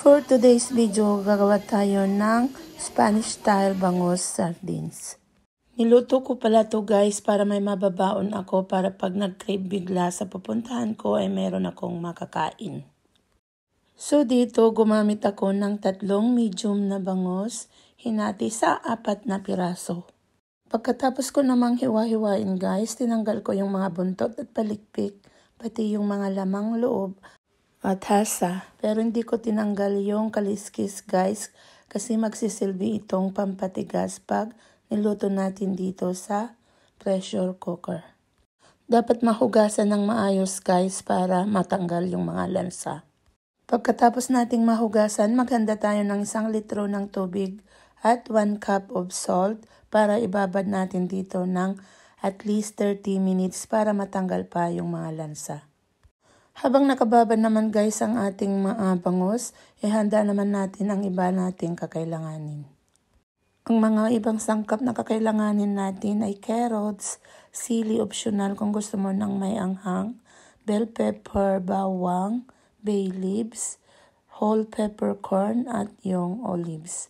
For today's video, gagawa tayo ng Spanish style bangus sardines. Niluto ko pala to guys para may mababaon ako para pag nag-crave bigla sa pupuntahan ko ay meron akong makakain. So dito gumamit ako ng 3 medium na bangus, hinati sa 4 na piraso. Pagkatapos ko namang hiwa-hiwain guys, tinanggal ko yung mga buntot at palikpik, pati yung mga lamang loob at hasa. Pero hindi ko tinanggal yung kaliskis guys kasi magsisilbi itong pampatigas pag niluto natin dito sa pressure cooker. Dapat mahugasan ng maayos guys para matanggal yung mga lansa. Pagkatapos nating mahugasan, maghanda tayo ng 1 litro ng tubig at 1 cup of salt para ibabad natin dito ng at least 30 minutes para matanggal pa yung mga lansa. Habang nakababad naman guys ang ating mga bangus, ihanda naman natin ang iba nating kakailanganin. Ang mga ibang sangkap na kakailanganin natin ay carrots, sili optional kung gusto mo ng may anghang, bell pepper, bawang, bay leaves, whole peppercorn at yung olives.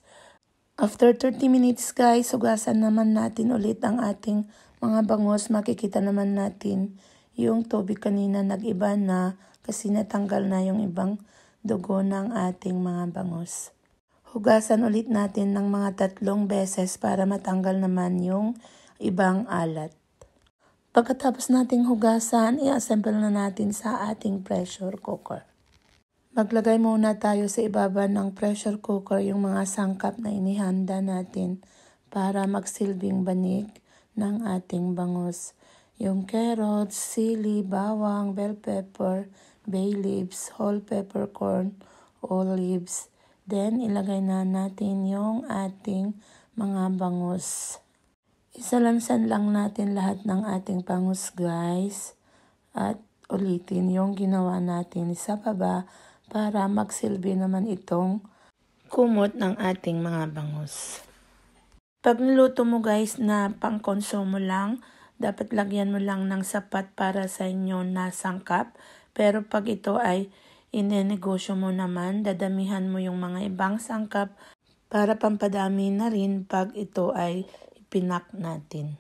After 30 minutes guys, hugasan naman natin ulit ang ating mga bangus. Makikita naman natin yung tubig kanina nag-iba na kasi natanggal na yung ibang dugo ng ating mga bangus. Hugasan ulit natin ng mga 3 beses para matanggal naman yung ibang alat. Pagkatapos nating hugasan, i-assemble na natin sa ating pressure cooker. Maglagay muna tayo sa ibaba ng pressure cooker yung mga sangkap na inihanda natin para magsilbing banig ng ating bangus. Yung carrots, sili, bawang, bell pepper, bay leaves, whole peppercorn, olives. Then, ilagay na natin yung ating mga bangus. Isalansan lang natin lahat ng ating bangus guys. At ulitin yung ginawa natin sa baba para magsilbi naman itong kumot ng ating mga bangus. Pag niluto mo guys na pang-konsumo lang, dapat lagyan mo lang ng sapat para sa inyo na sangkap. Pero pag ito ay inenegosyo mo naman, dadamihan mo yung mga ibang sangkap para pampadami na rin pag ito ay pinak natin.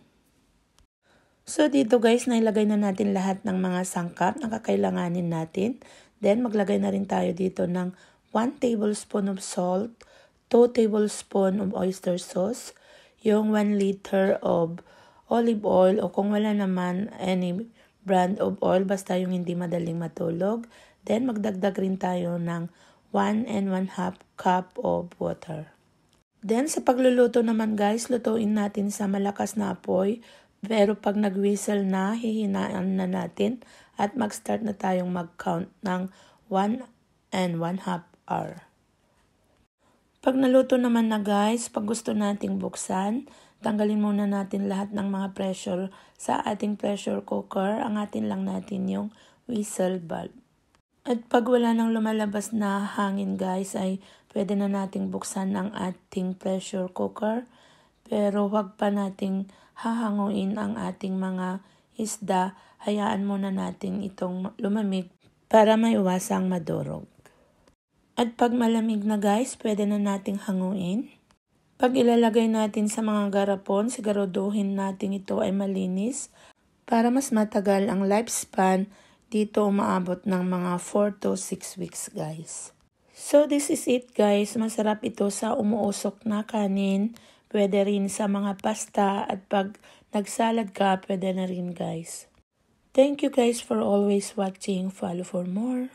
So dito guys, nailagay na natin lahat ng mga sangkap na kakailanganin natin. Then maglagay na rin tayo dito ng 1 tablespoon of salt, 2 tablespoon of oyster sauce, yung 1 liter of olive oil o kung wala naman any brand of oil basta yung hindi madaling matulog. Then magdagdag rin tayo ng 1 1/2 cup of water. Then sa pagluluto naman guys, lutuin natin sa malakas na apoy. Pero pag nag-whistle na, hihinaan na natin at mag-start na tayong mag-count ng 1 1/2 hour. Pag naluto naman na guys, pag gusto nating buksan, tanggalin muna natin lahat ng mga pressure sa ating pressure cooker. Ang atin lang natin yung whistle bulb. At pag wala nang lumalabas na hangin guys, ay pwede na nating buksan ang ating pressure cooker. Pero huwag pa nating hahanguin ang ating mga isda. Hayaan muna natin itong lumamig para maiwasang madurog. At pag malamig na guys, pwede na nating hanguin. Pag ilalagay natin sa mga garapon, siguraduhin natin ito ay malinis para mas matagal ang lifespan. Dito umaabot ng mga 4 to 6 weeks guys. So this is it guys. Masarap ito sa umuusok na kanin. Pwede rin sa mga pasta at pag nagsalad ka, pwede na rin guys. Thank you guys for always watching. Follow for more.